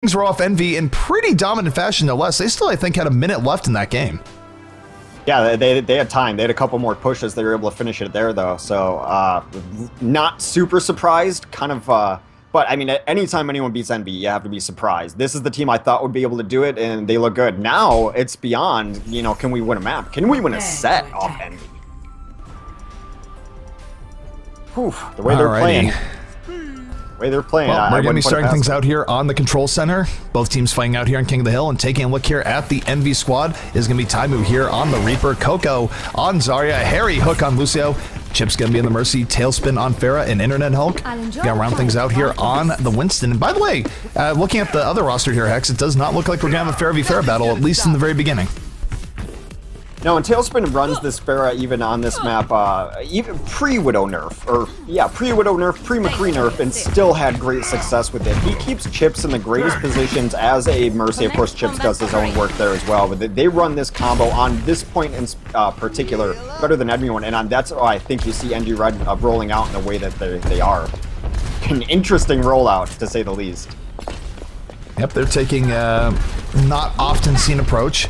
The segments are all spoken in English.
Things were off Envy in pretty dominant fashion, no less. They still, I think, had a minute left in that game. Yeah, they had time. They had a couple more pushes. They were able to finish it there, though. So, not super surprised. Kind of, but I mean, anytime anyone beats Envy, you have to be surprised. This is the team I thought would be able to do it, and they look good. Now, it's beyond, you know, can we win a map? Can we win a set off Envy? Whew, the way they're playing. Well, we're going to be starting things out here on the control center. Both teams fighting out here on King of the Hill, and taking a look here at the Envy squad is going to be Taimu here on the Reaper, Coco on Zarya, Harry Hook on Lucio, Chip's going to be in the Mercy, Tailspin on Pharah, and Internet Hulk. Going to round things out here on the Winston. And by the way, looking at the other roster here, Hex, it does not look like we're going to have a Pharah v Pharah battle, at least in the very beginning. No, and Tailspin runs this Pharah even on this map, even pre-Widow nerf, or yeah, pre-Widow nerf, pre-McCree nerf, and still had great success with it. He keeps Chips in the greatest positions as a Mercy. Of course, Chips does his own work there as well, but they run this combo on this point in particular better than everyone, and that's why I think you see NG Red rolling out in the way that they are. An interesting rollout, to say the least. Yep, they're taking not often seen approach.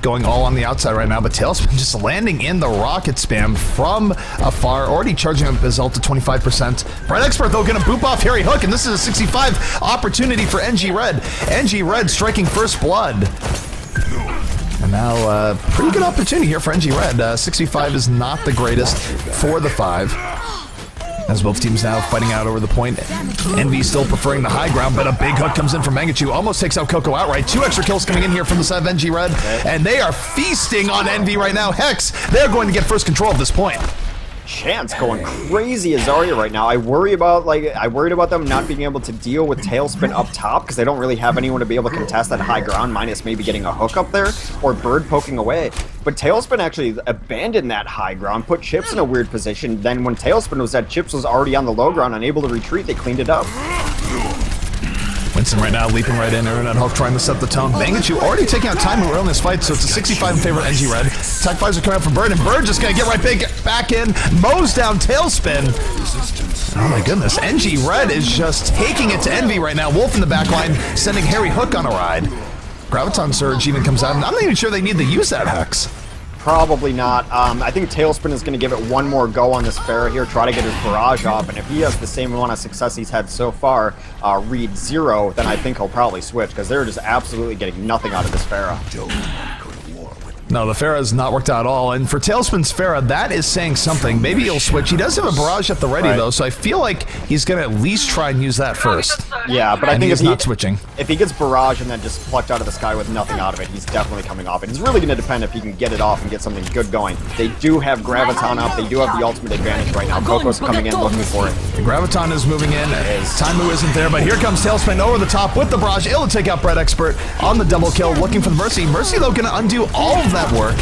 Going all on the outside right now, but Tailspin just landing in the rocket spam from afar, already charging up his ult to 25%. Bright Expert, though, gonna boop off Harry Hook, and this is a 65 opportunity for NG Red. NG Red striking first blood. And now, pretty good opportunity here for NG Red. 65 is not the greatest for the 5. As both teams now fighting out over the point. Envy still preferring the high ground, but a big hook comes in from Mangachu. Almost takes out Coco outright. 2 extra kills coming in here from the side of NG Red. And they are feasting on Envy right now. Hex, they're going to get first control at this point. Chance going crazy as Zarya right now. I worried about them not being able to deal with Tailspin up top because they don't really have anyone to be able to contest that high ground, minus maybe getting a hook up there or Bird poking away. But Tailspin actually abandoned that high ground, put Chips in a weird position. Then when Tailspin was at, Chips was already on the low ground, unable to retreat. They cleaned it up. Winston right now leaping right in. Internet Hulk trying to set the tone. Mangachu already taking out time early in this fight, so it's a 65 in favor of NG Red. Attack fires are coming out from Bird, and Bird just gonna get right big back in, mows down Tailspin. Oh my goodness, NG Red is just taking it to Envy right now. Wolf in the back line, sending Harry Hook on a ride. Graviton Surge even comes out, and I'm not even sure they need to use that, Hex. Probably not. I think Tailspin is going to give it one more go on this Pharah here, try to get his barrage off, and if he has the same amount of success he's had so far, read 0, then I think he'll probably switch, because they're just absolutely getting nothing out of this Pharah. No, the Pharah has not worked out at all, and for Tailspin's Pharah, that is saying something. Maybe he'll switch. He does have a barrage at the ready, though, so I feel like he's going to at least try and use that first. Yeah, but I think he's not switching. If he gets barrage and then just plucked out of the sky with nothing out of it, he's definitely coming off it. It's really going to depend if he can get it off and get something good going. They do have Graviton up. They do have the ultimate advantage right now. Coco's coming in looking for it. The Graviton is moving in. Taimu isn't there, but here comes Tailspin over the top with the barrage. Able to take out Bright Expert on the double kill, looking for the Mercy. Mercy, though, going to undo all of that work.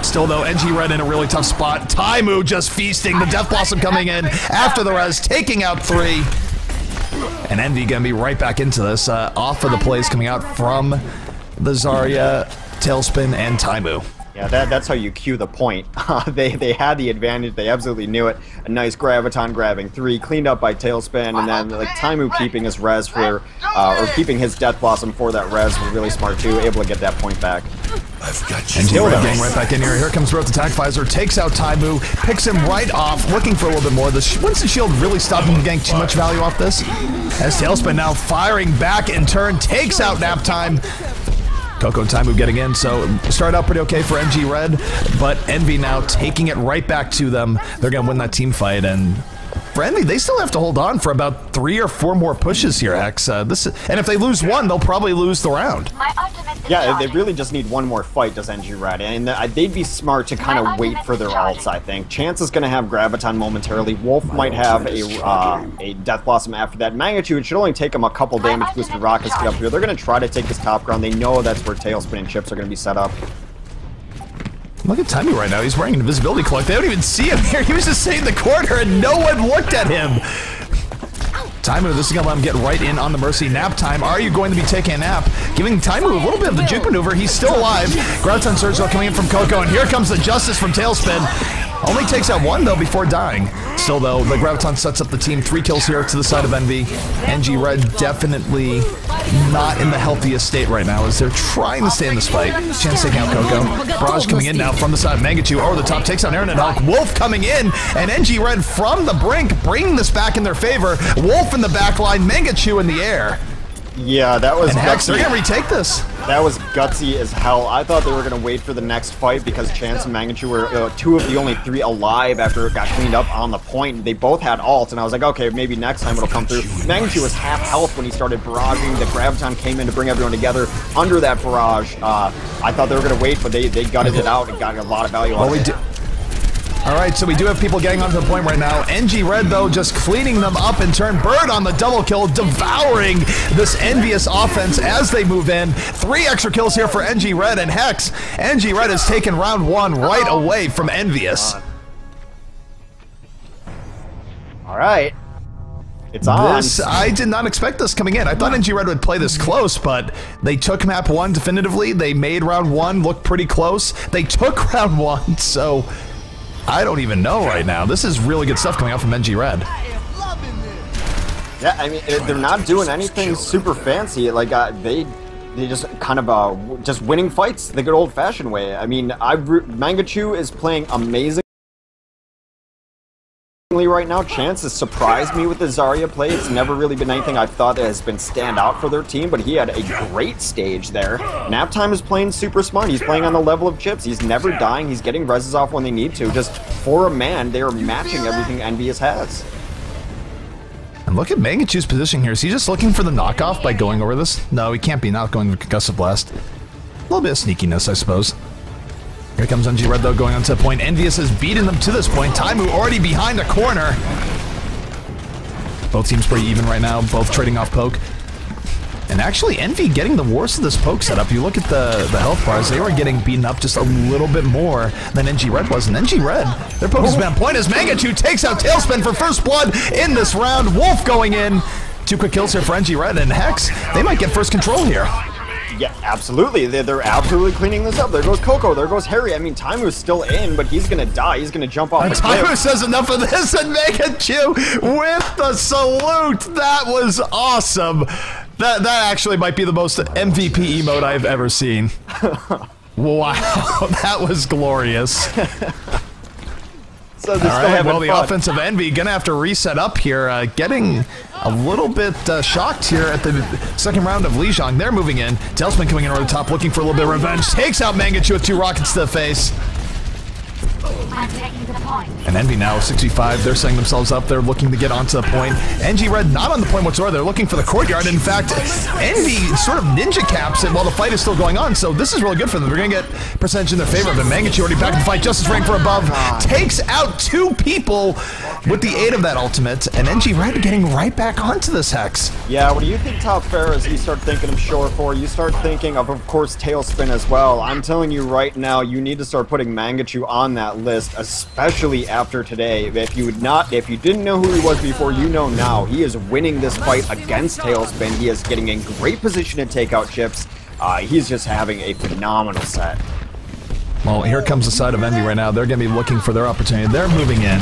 Still, though, NG Red in a really tough spot. Taimu just feasting. The Death Blossom coming in after the res, taking out 3. And Envy going to be right back into this. Off of the plays coming out from the Zarya, Tailspin, and Taimu. Yeah, that's how you cue the point. They had the advantage. They absolutely knew it. A nice Graviton grabbing 3, cleaned up by Tailspin, and then like Taimu keeping his res for, or keeping his Death Blossom for that res was really smart too. Able to get that point back. I've got you. And Red getting right back in here. Here comes Growth Attack Visor, takes out Taimu, picks him right off, looking for a little bit more. The Winston Shield really stopped him from getting too much value off this. As Tailspin now firing back in turn, takes out Nap Time. Coco and Taimu getting in, so started out pretty okay for NG Red, but Envy now taking it right back to them. They're going to win that team fight, and for Envy, they still have to hold on for about 3 or 4 more pushes here, Hex. And if they lose one, they'll probably lose the round. Yeah, they really just need one more fight, does NG Red, and they'd be smart to kind of wait for their ults, I think. Chance is going to have Graviton momentarily. Wolf might have a Death Blossom after that. Magnitude, it should only take them a couple damage boosted rockets to get up here. They're going to try to take this top ground. They know that's where Tailspin and Chips are going to be set up. Look at Taimu right now. He's wearing an invisibility cloak. They don't even see him here. He was just sitting in the corner and no one looked at him. Taimu, this is going to let him get right in on the Mercy. Nap time. Are you going to be taking a nap? Giving Taimu a little bit of the juke maneuver. He's still alive. Graviton Surge coming in from Coco, and here comes the Justice from Tailspin. Only takes out one, though, before dying. Still, though, the Graviton sets up the team. 3 kills here to the side of Envy. NG Red definitely not in the healthiest state right now as they're trying to stay in this fight. Chance taking out Coco. Barrage coming in now from the side of Mangachu. Over the top, takes out Aaron and Hulk. Wolf coming in, and NG Red from the brink, bringing this back in their favor. Wolf in the back line, Mangachu in the air. Yeah, that was and Hex, they're gutsy. gonna retake this. That was gutsy as hell. I thought they were gonna wait for the next fight because Chance and Mangachu were 2 of the only 3 alive after it got cleaned up on the point. They both had ults, and I was like, okay, maybe next time it'll come through. Mangachu was half health when he started barraging. The Graviton came in to bring everyone together under that barrage. I thought they were gonna wait, but they gutted it out and got a lot of value out of it. Alright, so we do have people getting onto the point right now. NG Red, though, just cleaning them up in turn. Bird on the double kill, devouring this EnVyus offense as they move in. 3 extra kills here for NG Red, and Hex, NG Red has taken round 1 right away from EnVyus. Alright. It's on. I did not expect this coming in. I thought NG Red would play this close, but they took map 1 definitively. They made round 1 look pretty close. They took round 1, so I don't even know right now. This is really good stuff coming out from NG Red. Yeah, I mean, they're not doing anything super fancy. Like, they just kind of just winning fights the good old-fashioned way. I mean, Mangachu is playing amazing right now. Chance has surprised me with the Zarya play. It's never really been anything I've thought that has been stand out for their team, but he had a great stage there. Naptime is playing super smart. He's playing on the level of chips. He's never dying. He's getting reses off when they need to. Just for a man, they are matching everything EnVyus has. And look at Mangachu's position here. Is he just looking for the knockoff by going over this? No, he can't be not going to Concussive Blast. A little bit of sneakiness, I suppose. Here comes NG Red, though, going onto the point. EnVyus has beaten them to this point. Taimu already behind the corner. Both teams pretty even right now, both trading off poke. And actually, Envy getting the worst of this poke setup. You look at the health bars, they were getting beaten up just a little bit more than NG Red was. And NG Red, their poke has been on point as Mangachu takes out Tailspin for first blood in this round. Wolf going in. 2 quick kills here for NG Red, and Hex, they might get first control here. Yeah, absolutely. They're absolutely cleaning this up. There goes Coco. There goes Harry. I mean, Taimu's still in, but he's going to die. He's going to jump off the cliff. Taimu says enough of this, and Mangachu with the salute. That was awesome. That actually might be the most MVP emote I've ever seen. Wow, that was glorious. So all right, well, the offensive Envy gonna have to reset up here, getting a little bit shocked here at the second round of Lijiang. They're moving in. Tailspin coming in over the top, looking for a little bit of revenge. Takes out Mangachu with 2 rockets to the face. And Envy now 65. They're setting themselves up. They're looking to get onto the point. NG Red not on the point whatsoever. They're looking for the courtyard. In fact, Envy sort of ninja caps it while the fight is still going on. So this is really good for them. They're going to get percentage in their favor. But Mangachu already back in the fight. Justice rank for above. Takes out 2 people with the aid of that ultimate. And NG Red getting right back onto this Hex. Yeah, when you think top Pharaohs, you start thinking of Shore 4. You start thinking of course, Tailspin as well. I'm telling you right now, you need to start putting Mangachu on that list, especially after today. If you didn't know who he was before, you know now. He is winning this fight against Tailspin. He is getting in great position to take out chips. He's just having a phenomenal set. Well, here comes the side of Envy right now. They're going to be looking for their opportunity. They're moving in.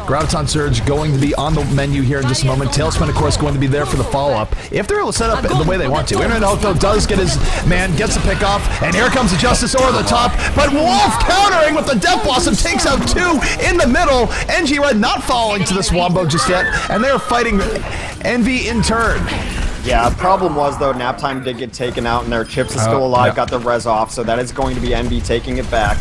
Graviton Surge going to be on the menu here in just a moment. Tailspin, of course, going to be there for the follow-up. If they're able to set up the way they want to. Internet Hulk, though, does get his man, gets a pick off, and here comes the Justice over the top. But Wolf countering with the Death Blossom, takes out 2 in the middle. NG Red not falling to this Wombo just yet, and they're fighting Envy in turn. Yeah, problem was, though, Naptime did get taken out, and their chips is still alive, got the res off, so that is going to be Envy taking it back.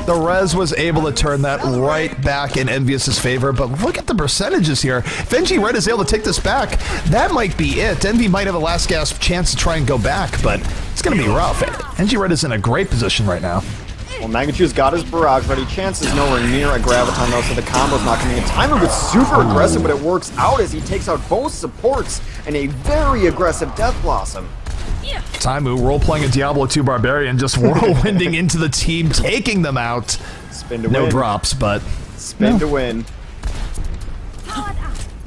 The res was able to turn that right back in EnVyus' favor, but look at the percentages here. If NG Red is able to take this back, that might be it. Envy might have a last gasp chance to try and go back, but it's going to be rough. NG Red is in a great position right now. Well, Mangachu's got his barrage ready. Chance is nowhere near a Graviton, though, so the combo's not coming in. Taimu was super aggressive, but it works out as he takes out both supports and a very aggressive Death Blossom. Taimu role-playing a Diablo 2 Barbarian, just whirlwinding into the team, taking them out. Spin to win. No win. drops, but... Spin to win.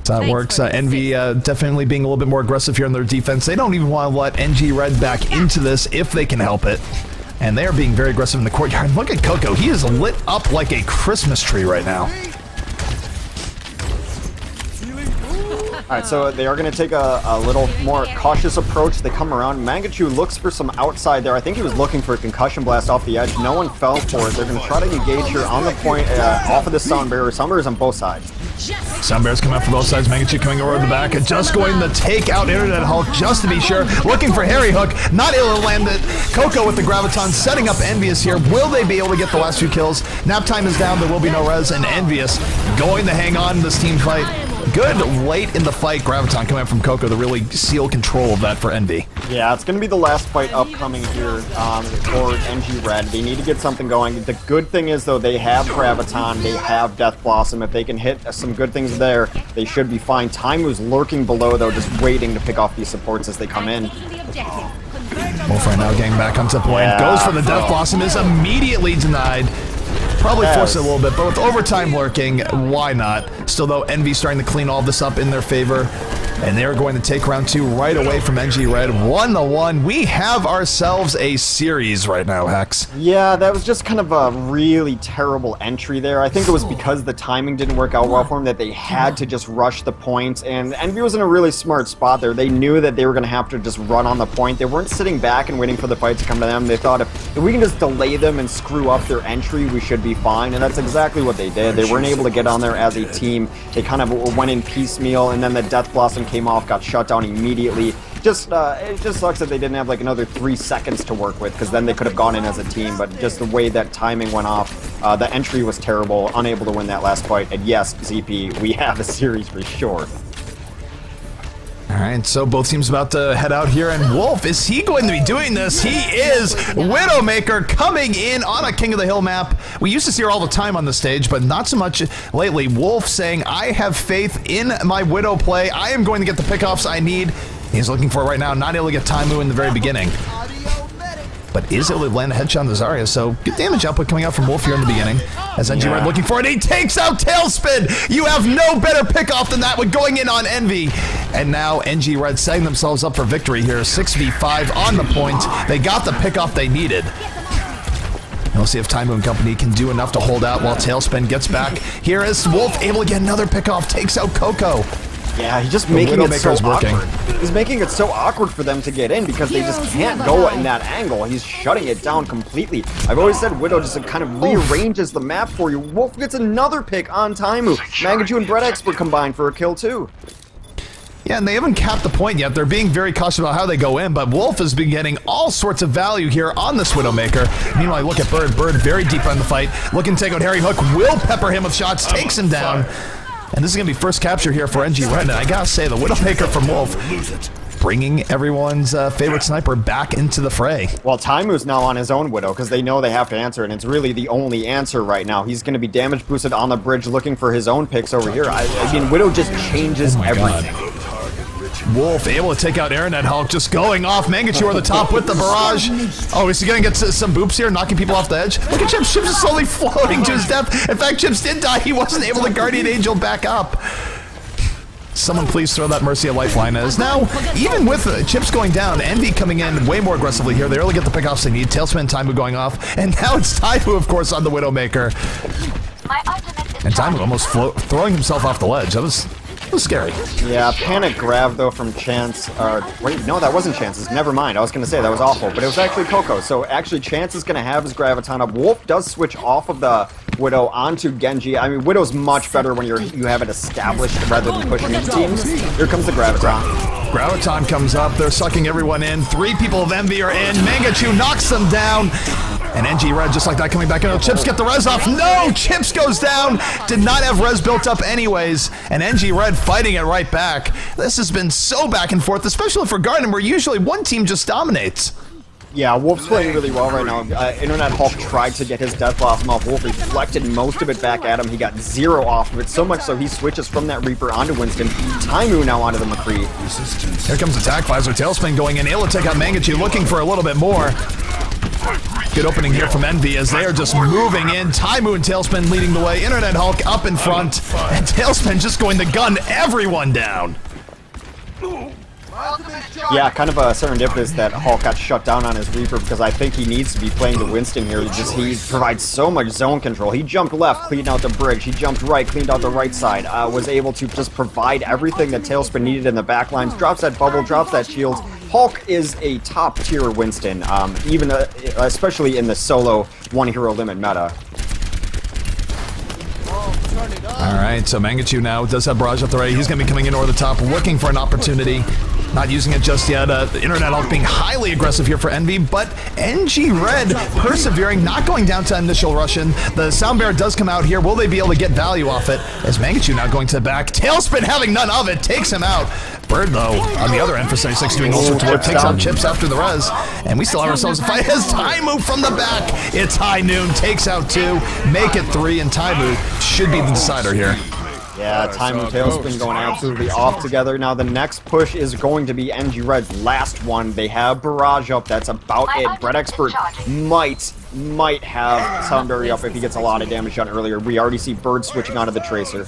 So that works. Envy definitely being a little bit more aggressive here in their defense. They don't even want to let NG Red back into this if they can help it. And they are being very aggressive in the courtyard. Look at Coco. He is lit up like a Christmas tree right now. Alright, so they are going to take a little more cautious approach. They come around. Mangachu looks for some outside there. I think he was looking for a concussion blast off the edge. No one fell for it. They're going to try to engage here on the point off of the Sound Bearer. Sound Bearer's on both sides. Sound Bear's coming out from both sides. Mangachu coming over the back and just going to take out Internet Hulk just to be sure. Looking for Harry Hook. Not able to land it. Coco with the Graviton setting up EnVyus here. Will they be able to get the last few kills? Nap time is down. There will be no res. And EnVyus going to hang on in this team fight. Good late in the fight, Graviton coming out from Coco to really seal control of that for Envy. Yeah, it's going to be the last fight upcoming here for NG Red. They need to get something going. The good thing is, though, they have Graviton, they have Death Blossom. If they can hit some good things there, they should be fine. Taimu's lurking below, though, just waiting to pick off these supports as they come in. Wolf right now getting back onto the point. Yeah. Goes for the Death Blossom, is immediately denied. Probably force it a little bit, but with overtime lurking, why not? Still, though, Envy starting to clean all this up in their favor. And they're going to take round 2 right away from NG Red. 1-1. We have ourselves a series right now, Hex. Yeah, that was just kind of a really terrible entry there. I think it was because the timing didn't work out well for them that they had to just rush the point. And Envy was in a really smart spot there. They knew that they were going to have to just run on the point. They weren't sitting back and waiting for the fight to come to them. They thought if we can just delay them and screw up their entry, we should be fine. And that's exactly what they did. They weren't able to get on there as a team. They kind of went in piecemeal, and then the Death Blossom came off, got shut down immediately. It just sucks that they didn't have like another 3 seconds to work with, because then they could have gone in as a team. But just the way that timing went off, the entry was terrible, unable to win that last fight. And yes, ZP, we have a series for sure. Alright, so both teams about to head out here, and Wolf, is he going to be doing this? He is! Widowmaker coming in on a King of the Hill map. We used to see her all the time on the stage, but not so much lately. Wolf saying, I have faith in my Widow play. I am going to get the pickoffs I need. He's looking for it right now, not able to get Taimu in the very beginning. But is able to land a headshot on the Zarya, so good damage output coming out from Wolf here in the beginning. As NG Red looking for it, he takes out Tailspin! You have no better pickoff than that with going in on Envy. And now NG Red setting themselves up for victory here. 6v5 on the point. They got the pickoff they needed. And we'll see if Taimu and company can do enough to hold out while Tailspin gets back. Here is Wolf able to get another pickoff, takes out Coco. Yeah, he's just making it so awkward. He's making it so awkward for them to get in because they just can't go in that angle. He's shutting it down completely. I've always said Widow just kind of rearranges the map for you. Wolf gets another pick on Taimu. Mangachu and Bread Expert combined for a kill too. Yeah, and they haven't capped the point yet. They're being very cautious about how they go in, but Wolf has been getting all sorts of value here on this Widowmaker. Meanwhile, look at Bird. Bird very deep on the fight. Looking to take out Harry Hook. Will pepper him with shots. Takes him down. And this is going to be first capture here for NG Red. And I gotta say, the Widowmaker from Wolf bringing everyone's favorite sniper back into the fray. Well, Taimu's now on his own Widow because they know they have to answer, and it's really the only answer right now. He's going to be damage boosted on the bridge looking for his own picks over here. I mean, Widow just changes everything. God. Wolf able to take out Internet Hulk, just going off. Mangachu on the top with the barrage. Oh, is he going to get some boops here, knocking people off the edge? Look at Chips. Chips is slowly floating to his death. In fact, Chips did die. He wasn't able to Guardian Angel back up. Someone please throw that Mercy a lifeline. As now, even with Chips going down, Envy coming in way more aggressively here. They really get the pickoffs they need. Tailspin and Taimu going off. And now it's Taimu, of course, on the Widowmaker. And Taimu almost throwing himself off the ledge. That was scary. Yeah, panic grab though from Chance. Wait, no, that wasn't Chance's. Never mind. I was going to say that was awful, but it was actually Coco. So actually, Chance is going to have his Graviton up. Wolf does switch off of the Widow onto Genji. I mean, Widow's much better when you have it established rather than pushing into teams. Here comes the Graviton. Graviton comes up. They're sucking everyone in. 3 people of Envy are in. Mangachu knocks them down. And NG Red, just like that, coming back in. Chips get the res off. No! Chips goes down. Did not have res built up anyways. And NG Red fighting it right back. This has been so back and forth, especially for Garden, where usually one team just dominates. Yeah, Wolf's playing really well right now. Internet Hulk tried to get his Death Blossom off. Wolf reflected most of it back at him. He got 0 off of it, so much so he switches from that Reaper onto Winston. Taimu now onto the McCree. Here comes Attack Visor. Tailspin going in. Able to take out Mangachu, looking for a little bit more. Good opening here from Envy as they are just moving in. Taimu and Tailspin leading the way. Internet Hulk up in front. And Tailspin just going to gun everyone down. Yeah, kind of serendipitous that Hulk got shut down on his Reaper because I think he needs to be playing the Winston here. He provides so much zone control. He jumped left, cleaned out the bridge. He jumped right, cleaned out the right side. Was able to just provide everything that Tailspin needed in the back lines. Drops that bubble, drops that shield. Hulk is a top tier Winston, even especially in the solo one hero limit meta. Alright, so Mangachu now does have barrage up the right. He's going to be coming in over the top, looking for an opportunity. Not using it just yet. The Internet Hulk being highly aggressive here for Envy, but NG Red persevering, not going down to initial Russian. The Sound Bear does come out here. Will they be able to get value off it? As Mangachu now going to the back. Tailspin having none of it, takes him out. Bird, though, on the other end for 76 doing all sorts of work, takes out Chips after the res. And we still have ourselves a fight as Taimu from the back. It's High Noon, takes out 2, make it 3, and Taimu should be the decider here. Yeah, Taimu Tailspin going absolutely off together. Now the next push is going to be NG Red's last one. They have barrage up. That's about it. Brett Expert might have Sound Barrier up if he gets a lot of damage done earlier. We already see Bird switching onto the Tracer.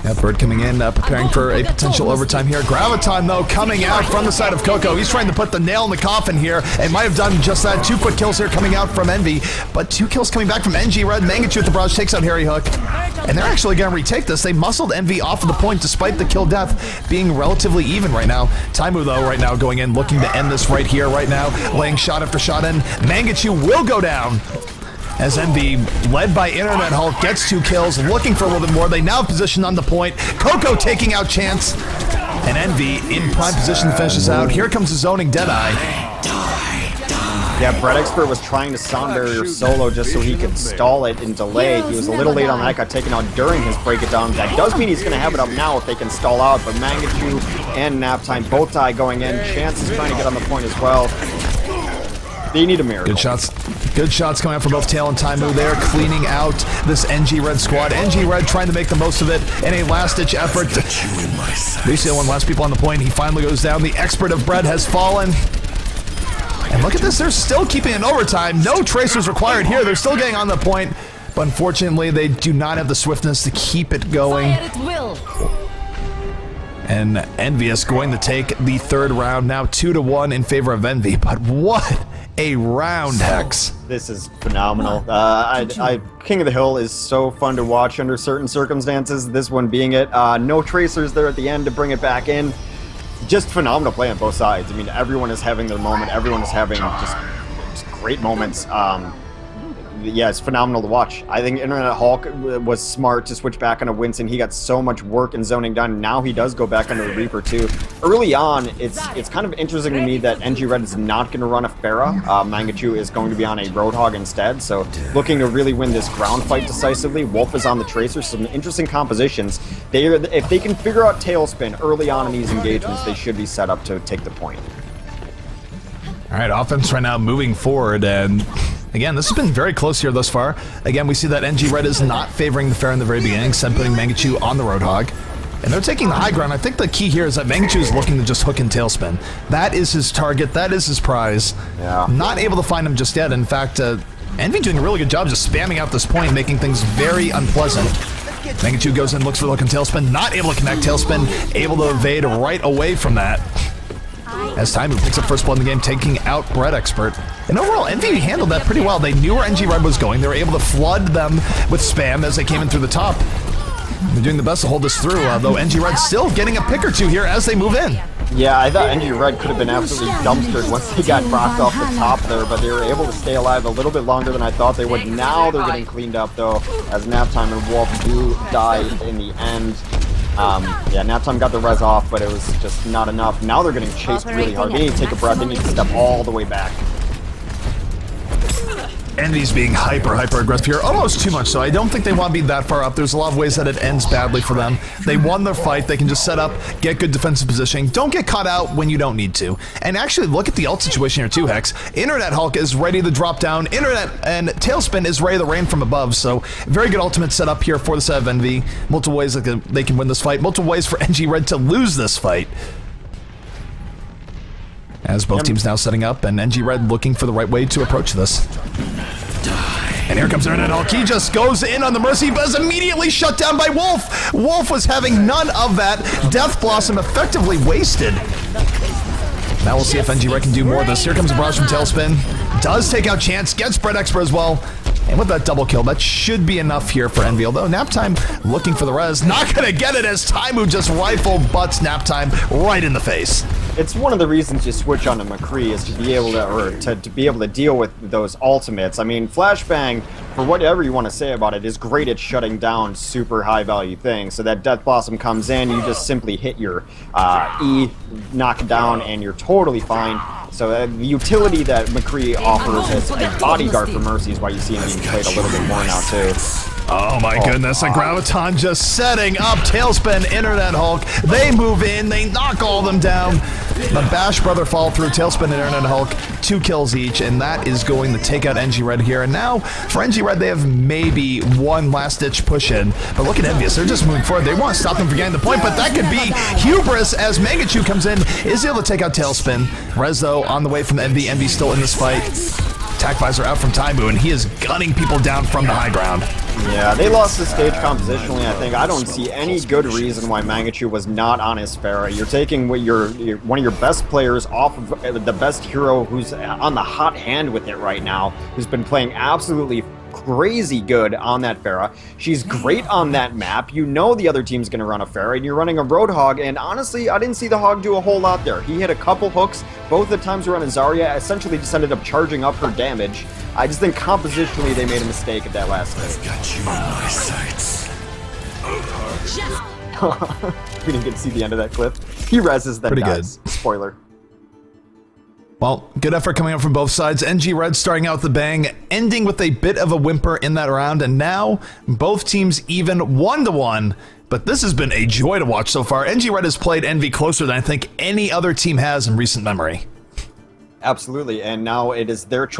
Yeah, Bird coming in, preparing for a potential overtime here. Graviton, though, coming out from the side of Coco. He's trying to put the nail in the coffin here, and might have done just that. 2 quick kills here coming out from Envy, but 2 kills coming back from NG Red. Mangachu with the barrage takes out Harry Hook, and they're actually going to retake this. They muscled Envy off of the point despite the kill death being relatively even right now. Taimu, though, right now going in, looking to end this right here, right now, laying shot after shot in. Mangachu will go down. As Envy, led by Internet Hulk, gets 2 kills, looking for a little bit more. They now have position on the point. Coco taking out Chance. And Envy in prime position to finish this out. Here comes the zoning Deadeye. Yeah, Brett Expert was trying to Sound Barrier solo just so he could stall it and delay. He was a little late on that, got taken out during his break it down. That does mean he's going to have it up now if they can stall out, but Mangachu and Naptime both die going in. Chance is trying to get on the point as well. They need a miracle. Good shots. Good shots coming out from both Tail and Taimu there, cleaning out this NG Red squad. NG Red trying to make the most of it in a last-ditch effort. Lucio, one last people on the point. He finally goes down. The Expert of Bread has fallen. And look at this. They're still keeping it overtime. No tracers required here. They're still getting on the point. But unfortunately, they do not have the swiftness to keep it going. And EnVyus going to take the 3rd round, now 2-1 in favor of Envy. But what a round, Hex. This is phenomenal. King of the Hill is so fun to watch under certain circumstances, this one being it. No tracers there at the end to bring it back in. Just phenomenal play on both sides. I mean, everyone is having their moment. Everyone is having just great moments. Yeah, it's phenomenal to watch. I think Internet Hulk was smart to switch back onto Winston. He got so much work and zoning done. Now he does go back onto the Reaper too. Early on, it's kind of interesting to me that NG Red is not going to run a Pharah. Mangachu is going to be on a Roadhog instead. So looking to really win this ground fight decisively. Wolf is on the Tracer. Some interesting compositions. If they can figure out Tailspin early on in these engagements, they should be set up to take the point. All right, offense right now moving forward, and again, this has been very close here thus far. Again, we see that NG Red is not favoring the Pharah in the very beginning, instead putting Mangachu on the Roadhog. And they're taking the high ground. I think the key here is that Mangachu is looking to just hook and Tailspin. That is his target, that is his prize. Yeah. Not able to find him just yet. In fact, Envy doing a really good job just spamming out this point, making things very unpleasant. Mangachu goes in, looks for the hook and Tailspin, not able to connect Tailspin, able to evade right away from that. As Taimu picks up first blood in the game, taking out Bread Expert. And overall, Envy handled that pretty well. They knew where NG Red was going. They were able to flood them with spam as they came in through the top. They're doing the best to hold this through, though NG Red still getting a pick or two here as they move in. Yeah, I thought NG Red could have been absolutely dumpstered once they got rocked off the top there, but they were able to stay alive a little bit longer than I thought they would. Now they're getting cleaned up, though, as Naptime and Wolf do die in the end. Yeah, Naptime got the res off, but it was just not enough. Now they're getting chased really hard. They need to take a breath. They need to step all the way back. Envy's being hyper aggressive here, almost too much so. I don't think they want to be that far up. There's a lot of ways that it ends badly for them. They won their fight. They can just set up, get good defensive positioning. Don't get caught out when you don't need to. And actually, look at the ult situation here too, Hex. Internet Hulk is ready to drop down. Internet and Tailspin is ready to rain from above. So very good ultimate setup here for the set of Envy. Multiple ways that they can win this fight. Multiple ways for NG Red to lose this fight. As both teams now setting up, and NG Red looking for the right way to approach this. And here comes Internet Hulk. He just goes in on the Mercy, but is immediately shut down by Wolf. Wolf was having none of that. Death Blossom effectively wasted. Now we'll see if NG Red can do more of this. Here comes a barrage from Tailspin. Does take out Chance, gets Bread Expert as well. And with that double kill, that should be enough here for Envy. Although Naptime looking for the res. Not going to get it as Taimu just rifle butts Naptime right in the face. It's one of the reasons you switch on to McCree is to be able to be able to deal with those ultimates. I mean, Flashbang, for whatever you want to say about it, is great at shutting down super high value things. So that Death Blossom comes in, you just simply hit your E, knock it down, and you're totally fine. So the utility that McCree offers as a bodyguard for Mercy is why you see him being played a little bit more now too. Oh my goodness, a Graviton just setting up Tailspin, Internet Hulk. They move in, they knock all of them down. The Bash Brother fall through, Tailspin and Internet Hulk, 2 kills each, and that is going to take out NG Red here. And now, for NG Red, they have maybe one last-ditch push-in. But look at EnVyus, they're just moving forward. They want to stop them from getting the point, but that could be hubris as Mangachu comes in, is able to take out Tailspin. Rez, though, on the way from Envy. Envy still in this fight. Attack visor out from Taimu, and he is gunning people down from the high ground. Yeah, they lost the stage compositionally, I think. I don't see any good reason why Mangachu was not on his Pharah. You're taking one of your best players off of the best hero who's on the hot hand with it right now, who's been playing absolutely crazy good on that Pharah. She's great on that map. You know the other team's going to run a Pharah, and you're running a Roadhog, and honestly, I didn't see the Hog do a whole lot there. He hit a couple hooks. Both the times were on a Zarya. Essentially just ended up charging up her damage. I just think compositionally they made a mistake at that last hit. Got you in my sights. We didn't get to see the end of that clip. He reses, then Pretty dies. good. Spoiler. Well, good effort coming up from both sides. NG Red starting out with the bang, ending with a bit of a whimper in that round, and now both teams even 1-1. But this has been a joy to watch so far. NG Red has played Envy closer than I think any other team has in recent memory. Absolutely, and now it is their choice.